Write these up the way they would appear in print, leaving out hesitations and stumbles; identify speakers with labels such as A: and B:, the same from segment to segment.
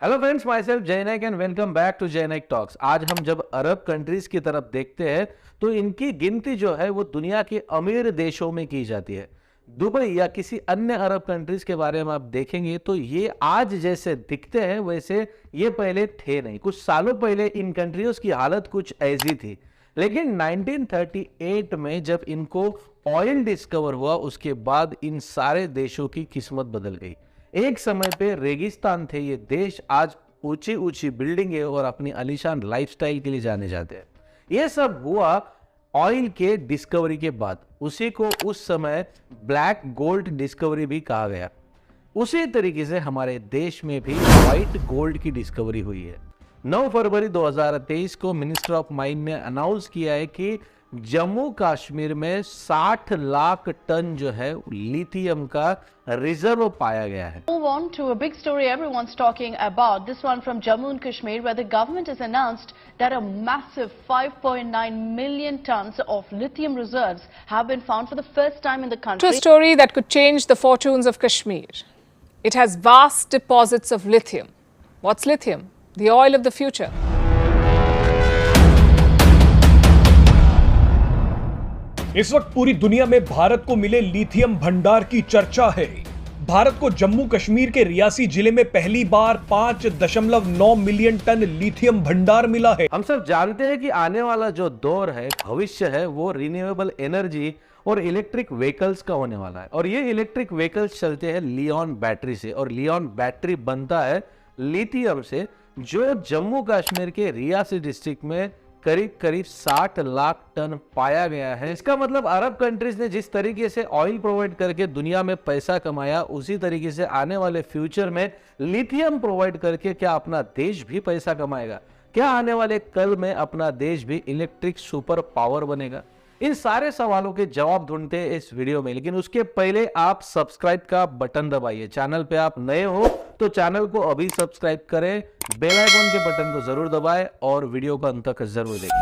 A: Hello friends, my self जय नायक and welcome back to जय नायक talks. आज हम जब अरब कंट्रीज की तरफ देखते हैं तो इनकी गिनती जो है वो दुनिया के अमीर देशों में की जाती है। दुबई या किसी अन्य अरब कंट्रीज के बारे में आप देखेंगे तो ये आज जैसे दिखते हैं वैसे ये पहले थे नहीं। कुछ सालों पहले इन कंट्रीज की हालत कुछ ऐसी थी, लेकिन 1938 में जब इनको ऑयल डिस्कवर हुआ उसके बाद इन सारे देशों की किस्मत बदल गई। एक समय पे रेगिस्तान थे ये देश, आज ऊंची ऊंची बिल्डिंगें और अपनी आलीशान लाइफस्टाइल के लिए जाने जाते हैं। ये सब हुआ ऑयल के डिस्कवरी के बाद। उसी को उस समय ब्लैक गोल्ड डिस्कवरी भी कहा गया। उसी तरीके से हमारे देश में भी व्हाइट गोल्ड की डिस्कवरी हुई है। 9 फरवरी 2023 को मिनिस्टर ऑफ माइन ने अनाउंस किया है कि जम्मू कश्मीर में 60 लाख टन जो है लिथियम का रिजर्व पाया गया है।
B: Move on to a big story everyone's talking about. This one from Jammu and Kashmir, where the government has announced that a massive 5.9 million tons of lithium reserves have been found for the first time in the country.
C: To a story that could change the fortunes of Kashmir. It has vast deposits of lithium. What's lithium? The oil of the future.
D: इस वक्त पूरी दुनिया में भारत को मिले lithium भंडार की चर्चा है। भारत को जम्मू कश्मीर के रियासी जिले में पहली बार 5.9 मिलियन टन लिथियम भंडार मिला है।
A: हम सब जानते हैं कि आने वाला जो दौर है, भविष्य है, वो रिन्यूएबल एनर्जी और इलेक्ट्रिक व्हीकल्स का होने वाला है। और ये इलेक्ट्रिक व्हीकल्स चलते हैं लियोन बैटरी से, और लियोन बैटरी बनता है लिथियम से, जो जम्मू कश्मीर के रियासी डिस्ट्रिक्ट में करीब 60 लाख टन पाया गया है। इसका मतलब अरब कंट्रीज ने जिस तरीके से ऑयल प्रोवाइड करके दुनिया में पैसा कमाया, उसी तरीके से आने वाले फ्यूचर में लिथियम प्रोवाइड करके क्या अपना देश भी पैसा कमाएगा? क्या आने वाले कल में अपना देश भी इलेक्ट्रिक सुपर पावर बनेगा? इन सारे सवालों के जवाब ढूंढते हैं इस वीडियो में, लेकिन उसके पहले आप सब्सक्राइब का बटन दबाइए। चैनल पे आप नए हो तो चैनल को अभी सब्सक्राइब करें, बेल आइकन के बटन को जरूर दबाएं और वीडियो को अंत तक जरूर देखें।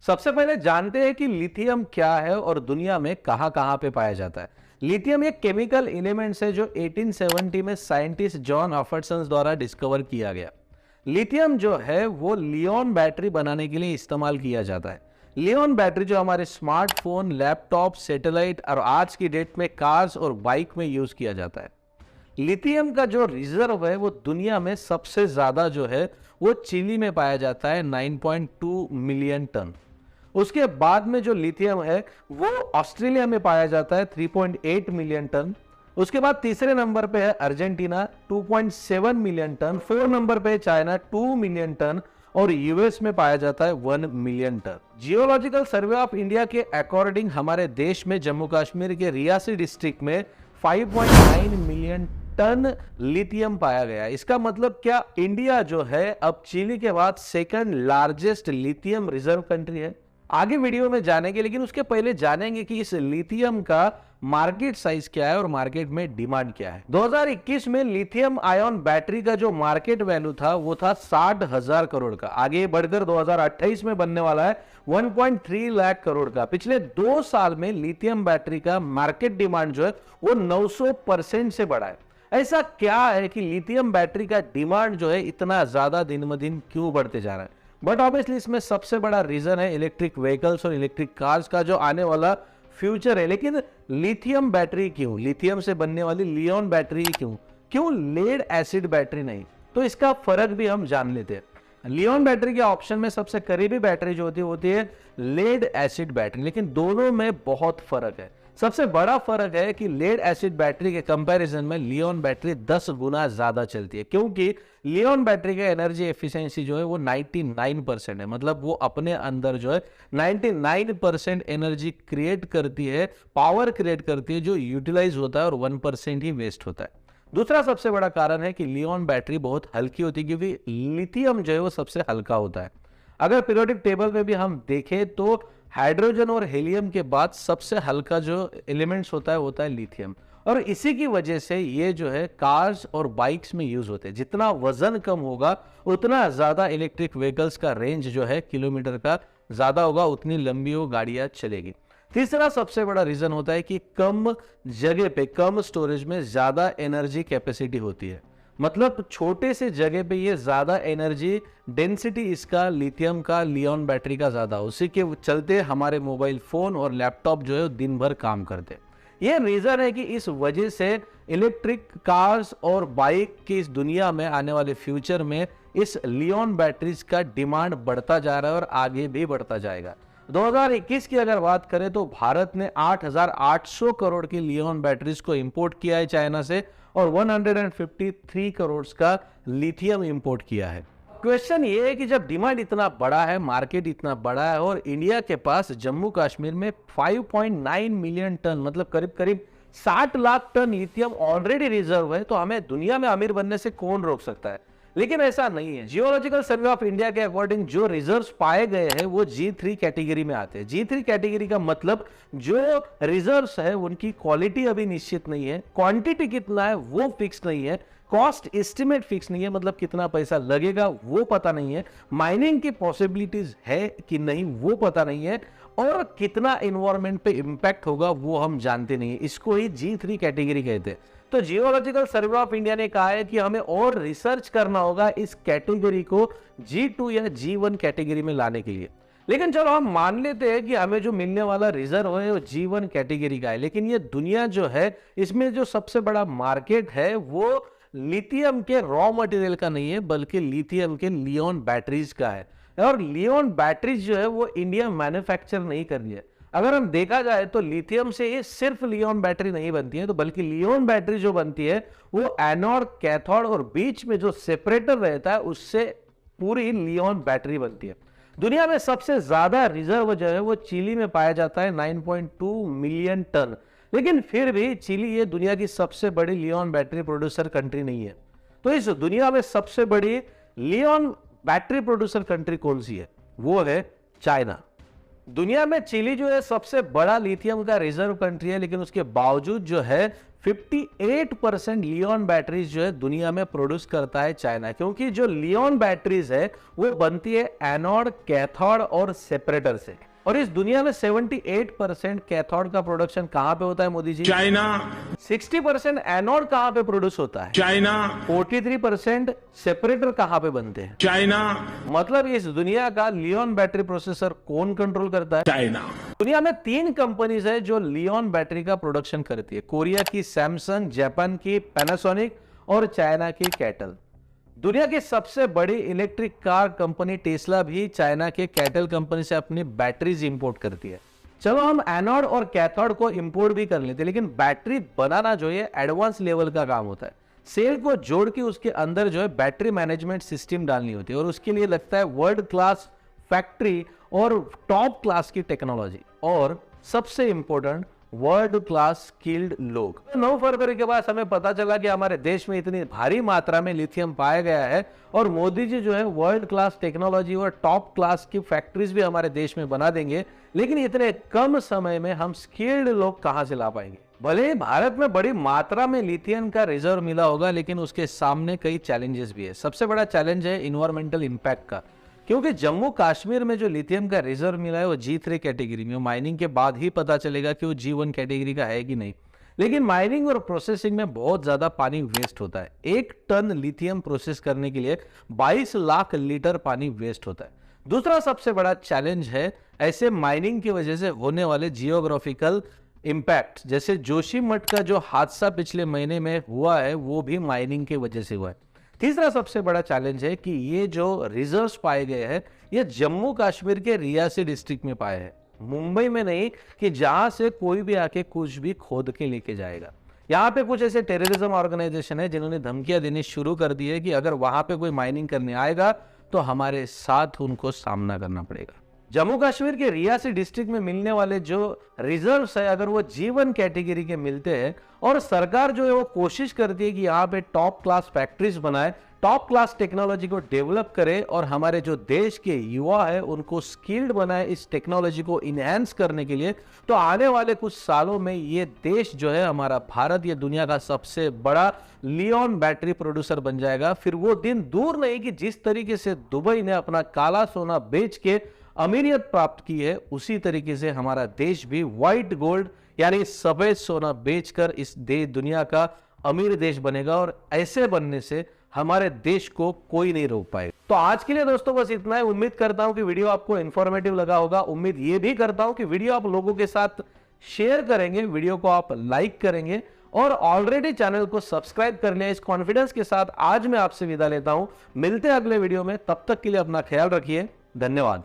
A: सबसे पहले जानते हैं कि लिथियम क्या है और दुनिया में कहां-कहां पे पाया जाता है। लिथियम एक केमिकल एलिमेंट्स है जो 1870 में साइंटिस्ट जॉन ऑफर्सन द्वारा डिस्कवर किया गया। लिथियम जो है वो लियोन बैटरी बनाने के लिए इस्तेमाल किया जाता है। लियोन बैटरी जो हमारे स्मार्टफोन, लैपटॉप, सैटेलाइट और आज की डेट में कार्स और बाइक में यूज किया जाता है। लिथियम का जो रिजर्व है वो दुनिया में सबसे ज्यादा जो है वो चिली में पाया जाता है, 9.2 मिलियन टन। उसके बाद में जो लिथियम है वो ऑस्ट्रेलिया में पाया जाता है, 3.8 मिलियन टन। उसके बाद तीसरे नंबर पे है अर्जेंटीना, 2.7 मिलियन टन। 4 नंबर पे है चाइना, 2 मिलियन टन। और यूएस में पाया जाता है 1 million ton. Geological Survey of India के अकॉर्डिंग हमारे देश में जम्मू कश्मीर के रियासी डिस्ट्रिक्ट में 5.9 मिलियन टन लिथियम पाया गया। इसका मतलब क्या इंडिया जो है अब चिली के बाद second largest lithium reserve country है? आगे वीडियो में जानेंगे, लेकिन उसके पहले जानेंगे कि इस लिथियम का मार्केट साइज क्या है और मार्केट में डिमांड क्या है। 2021 में लिथियम आयन बैटरी का जो मार्केट वैल्यू था वो था 60,000 करोड़ का। आगे बढ़कर 2028 में बनने वाला है 1.3 लाख करोड़ का। पिछले 2 साल में लिथियम बैटरी का मार्केट डिमांड जो है वो 900% से बढ़ा है। ऐसा क्या है कि लिथियम बैटरी का डिमांड जो है इतना ज्यादा दिन ब दिन क्यों बढ़ते जा रहा है? बट ऑब्वियसली इसमें सबसे बड़ा रीजन है इलेक्ट्रिक व्हीकल्स और इलेक्ट्रिक कार्स का जो आने वाला फ्यूचर है। लेकिन लिथियम बैटरी क्यों? लिथियम से बनने वाली लियोन बैटरी क्यों लेड एसिड बैटरी नहीं? तो इसका फर्क भी हम जान लेते हैं। लियोन बैटरी के ऑप्शन में सबसे करीबी बैटरी जो होती है लेड एसिड बैटरी, लेकिन दोनों में बहुत फर्क है। सबसे बड़ा फर्क है कि लेड एसिड बैटरी के कंपैरिजन में लियोन बैटरी 10 गुना ज्यादा चलती है, क्योंकि लियोन बैटरी का एनर्जी एफिशिएंसी जो है वो 99% है। मतलब वो अपने अंदर जो है 99% एनर्जी क्रिएट करती है, पावर क्रिएट करती है, जो यूटिलाइज होता है और 1% ही वेस्ट होता है। दूसरा सबसे बड़ा कारण है कि लियोन बैटरी बहुत हल्की होती है, क्योंकि लिथियम जो है वो सबसे हल्का होता है। अगर पीरियोडिक टेबल में भी हम देखें तो हाइड्रोजन और हीलियम के बाद सबसे हल्का जो एलिमेंट्स होता है लिथियम। और इसी की वजह से ये जो है कार्स और बाइक्स में यूज होते हैं। जितना वजन कम होगा उतना ज्यादा इलेक्ट्रिक व्हीकल्स का रेंज जो है किलोमीटर का ज्यादा होगा, उतनी लंबी वो गाड़ियां चलेगी। तीसरा सबसे बड़ा रीजन होता है कि कम जगह पे कम स्टोरेज में ज्यादा एनर्जी कैपेसिटी होती है। मतलब छोटे से जगह पे ये ज्यादा एनर्जी डेंसिटी इसका लिथियम का लियोन बैटरी का ज्यादा, उसी के चलते हमारे मोबाइल फोन और लैपटॉप जो है दिन भर काम करते हैं। ये रीजन है कि इस वजह से इलेक्ट्रिक कार्स और बाइक की इस दुनिया में आने वाले फ्यूचर में इस लियोन बैटरीज का डिमांड बढ़ता जा रहा है और आगे भी बढ़ता जाएगा। 2021 की अगर बात करें तो भारत ने 8,800 करोड़ की लियोन बैटरीज को इंपोर्ट किया है चाइना से और 153 करोड़ का लिथियम इंपोर्ट किया है। क्वेश्चन ये है कि जब डिमांड इतना बड़ा है, मार्केट इतना बड़ा है और इंडिया के पास जम्मू कश्मीर में 5.9 मिलियन टन मतलब करीब करीब 60 lakh ton lithium already reserve है, तो हमें दुनिया में अमीर बनने से कौन रोक सकता है। लेकिन ऐसा नहीं है। जियोलॉजिकल सर्वे ऑफ इंडिया के अकॉर्डिंग जो रिजर्व्स पाए गए हैं वो G3 कैटेगरी में आते हैं। G3 कैटेगरी का मतलब जो रिजर्व्स है उनकी क्वालिटी अभी निश्चित नहीं है, क्वांटिटी कितना है वो फिक्स नहीं है, कॉस्ट एस्टिमेट फिक्स नहीं है, मतलब कितना पैसा लगेगा वो पता नहीं है, माइनिंग की पॉसिबिलिटीज है कि नहीं वो पता नहीं है, और कितना एनवायरमेंट पे इंपैक्ट होगा वो हम जानते नहीं है। इसको ही G3 कैटेगरी कहते हैं। तो जियोलॉजिकल सर्वे ऑफ इंडिया ने कहा है कि हमें और रिसर्च करना होगा इस कैटेगरी को G2 या G1 कैटेगरी में लाने के लिए। लेकिन चलो हम मान लेते हैं कि हमें जो मिलने वाला रिजर्व है वो G1 कैटेगरी का है, लेकिन ये दुनिया जो है इसमें जो सबसे बड़ा मार्केट है वो लिथियम के रॉ मटेरियल का नहीं है बल्कि लिथियम के लियोन बैटरीज का है। और लियोन बैटरीज जो है वो इंडिया मैन्युफैक्चर नहीं कर रही है। अगर हम देखा जाए तो लिथियम से ये सिर्फ लियोन बैटरी नहीं बनती है, तो बल्कि लियोन बैटरी जो बनती है वो एनोड, कैथोड और बीच में जो सेपरेटर रहता है उससे पूरी लियोन बैटरी बनती है। दुनिया में सबसे ज्यादा रिजर्व जो है वो चिली में पाया जाता है 9.2 मिलियन टन, लेकिन फिर भी चिली ये दुनिया की सबसे बड़ी लियोन बैटरी प्रोड्यूसर कंट्री नहीं है। तो इस दुनिया में सबसे बड़ी लियोन बैटरी प्रोड्यूसर कंट्री कौन सी है? वो है चाइना। दुनिया में चिली जो है सबसे बड़ा लिथियम का रिजर्व कंट्री है, लेकिन उसके बावजूद जो है 58% लियोन बैटरीज जो है दुनिया में प्रोड्यूस करता है चाइना, क्योंकि जो लियोन बैटरीज है वो बनती है एनोड, कैथोड और सेपरेटर से। और इस दुनिया में 78% कैथोड का प्रोडक्शन कहां पे होता है मोदी जी?
E: चाइना।
A: 60% एनोड कहां पे प्रोड्यूस होता है?
E: चाइना।
A: 43% सेपरेटर कहां पे बनते हैं?
E: चाइना।
A: मतलब इस दुनिया का लियोन बैटरी प्रोसेसर कौन कंट्रोल करता है?
E: चाइना।
A: दुनिया में 3 कंपनीज है जो लियोन बैटरी का प्रोडक्शन करती है, कोरिया की सैमसंग, जापान की पैनासोनिक और चाइना की कैटल। दुनिया की सबसे बड़ी इलेक्ट्रिक कार कंपनी टेस्ला भी चाइना के कैटल कंपनी से अपनी बैटरीज इंपोर्ट करती है। चलो हम एनोड और कैथोड को इंपोर्ट भी कर लेते हैं, लेकिन बैटरी बनाना जो है एडवांस लेवल का काम होता है। सेल को जोड़ के उसके अंदर जो है बैटरी मैनेजमेंट सिस्टम डालनी होती है और उसके लिए लगता है वर्ल्ड क्लास फैक्ट्री और टॉप क्लास की टेक्नोलॉजी और सबसे इंपॉर्टेंट वर्ल्ड क्लास स्किल्ड लोग। 9 फरवरी के बाद हमें पता चला कि हमारे देश में इतनी भारी मात्रा में लिथियम पाया गया है और मोदी जी जो है वर्ल्ड क्लास टेक्नोलॉजी और टॉप क्लास की फैक्ट्रीज भी हमारे देश में बना देंगे, लेकिन इतने कम समय में हम स्किल्ड लोग कहां से ला पाएंगे? भले ही भारत में बड़ी मात्रा में लिथियम का रिजर्व मिला होगा, लेकिन उसके सामने कई चैलेंजेस भी है। सबसे बड़ा चैलेंज है इन्वायरमेंटल इंपैक्ट का, क्योंकि जम्मू कश्मीर में जो लिथियम का रिजर्व मिला है वो G3 कैटेगरी में, माइनिंग के बाद ही पता चलेगा कि वो G1 कैटेगरी का है कि नहीं। लेकिन माइनिंग और प्रोसेसिंग में बहुत ज्यादा पानी वेस्ट होता है। 1 टन लिथियम प्रोसेस करने के लिए 22 लाख लीटर पानी वेस्ट होता है। दूसरा सबसे बड़ा चैलेंज है ऐसे माइनिंग की वजह से होने वाले जियोग्राफिकल इंपैक्ट, जैसे जोशीमठ का जो हादसा पिछले महीने में हुआ है वो भी माइनिंग की वजह से हुआ है। तीसरा सबसे बड़ा चैलेंज है कि ये जो रिजर्व्स पाए गए हैं ये जम्मू कश्मीर के रियासी डिस्ट्रिक्ट में पाए हैं, मुंबई में नहीं कि जहां से कोई भी आके कुछ भी खोद के लेके जाएगा। यहाँ पे कुछ ऐसे टेररिज्म ऑर्गेनाइजेशन है जिन्होंने धमकियां देनी शुरू कर दी है कि अगर वहां पे कोई माइनिंग करने आएगा तो हमारे साथ उनको सामना करना पड़ेगा। जम्मू कश्मीर के रियासी डिस्ट्रिक्ट में मिलने वाले जो रिजर्व्स है अगर वो G1 कैटेगरी के मिलते हैं और सरकार जो है वो कोशिश करती है कि यहाँ पे टॉप क्लास फैक्ट्रीज बनाए, टॉप क्लास टेक्नोलॉजी को डेवलप करे और हमारे जो देश के युवा है उनको स्किल्ड बनाए इस टेक्नोलॉजी को इनहेंस करने के लिए, तो आने वाले कुछ सालों में ये देश जो है हमारा भारत ये दुनिया का सबसे बड़ा लियोन बैटरी प्रोड्यूसर बन जाएगा। फिर वो दिन दूर नहीं कि जिस तरीके से दुबई ने अपना काला सोना बेच के अमीरियत प्राप्त की है, उसी तरीके से हमारा देश भी व्हाइट गोल्ड यानी सफेद सोना बेचकर इस दुनिया का अमीर देश बनेगा और ऐसे बनने से हमारे देश को कोई नहीं रोक पाएगा। तो आज के लिए दोस्तों बस इतना ही। उम्मीद करता हूं कि वीडियो आपको इंफॉर्मेटिव लगा होगा। उम्मीद ये भी करता हूं कि वीडियो आप लोगों के साथ शेयर करेंगे, वीडियो को आप लाइक करेंगे और ऑलरेडी चैनल को सब्सक्राइब कर लिया। इस कॉन्फिडेंस के साथ आज मैं आपसे विदा लेता हूं। मिलते हैं अगले वीडियो में, तब तक के लिए अपना ख्याल रखिए। धन्यवाद।